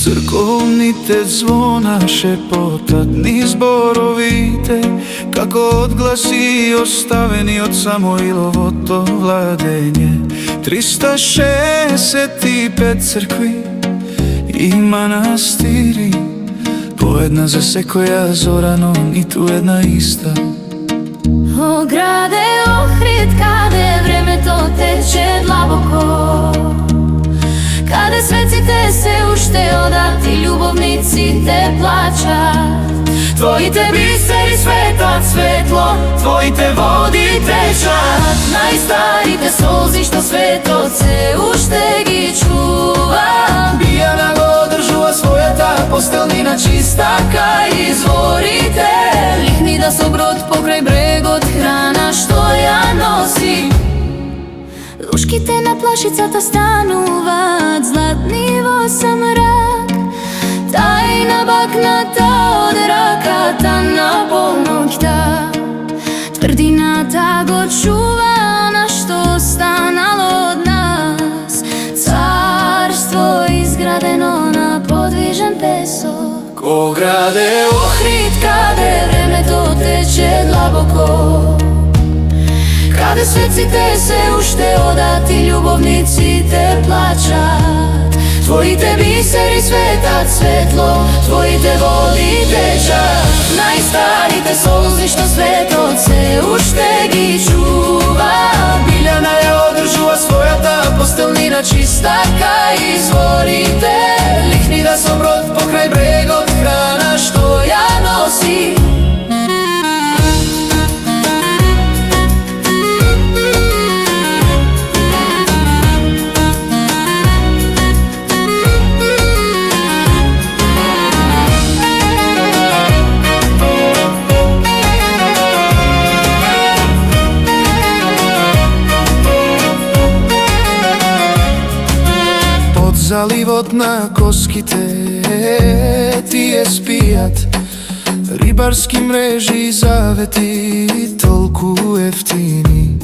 Црковните звона шепотат низ боровите, како одгласи оставени од Самуиловото владење. 365 цркви и манастири, по една за секоја зора, но ниту една иста. О граде Охрид, каде времето тече длабоко, каде светците се уште одат и љубовниците плачат. Твоите бисери светат светло, твоите води течат. Најстарите солзи што светот се уште ги чува. Бијана го одржува својата постелнина чиста кај изворите. Лихни да со брод покрај брегот храна што ја носи. Лушките на плашицата стануваат златни во самрак. Тајна бакната од раката на полноќта. Тврдината го чува на што станало од нас. Царство изградено на подвижен песок. О граде Охрид, каде времето тече длабоко, каде светците се уште одат и љубовниците плачат. Твоите бисери светат светло, твоите води течат. Најстарите солзи што светот се уште ги чува. Биљана ја одржува својата постелнина чиста кај изворите. Лихни да со брод покрај брегот храна што ја носи. Заливот на коските тие спијат, рибарски мрежи завети толку ефтини.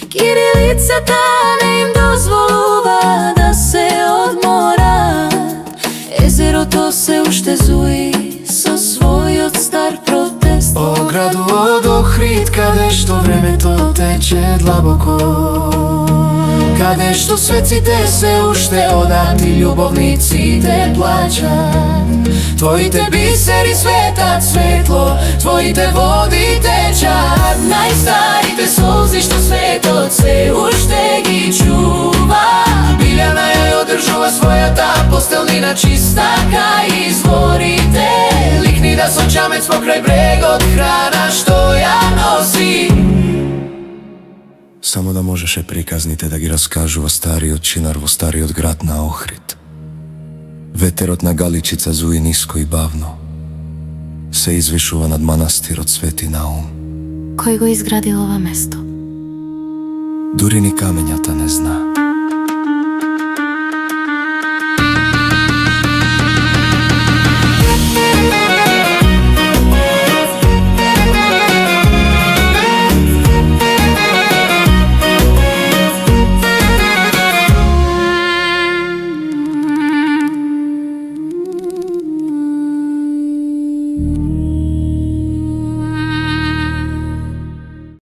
Кирилицата не им дозволува да се одморат. Езерото се уште зуи со својот стар протест. О градот Охрид, каде што времето тече длабоко, каде што светците се уште одат и љубовниците плачат. Твоите бисери светат светло, твоите води течат. Најстарите солзи што светот се уште ги чува. Биљана ја одржува својата постелнина чиста кај изворите. Ликни да со чамец покрај брегот храна што ја носи. Само да можеше приказните да ги раскажува стариот чинар во стариот град на Охрид. Ветерот на галичица зуи ниско и бавно. Се извишува над манастирот Свети Наум. Кој го изградил ова место? Дури ни камењата не зна.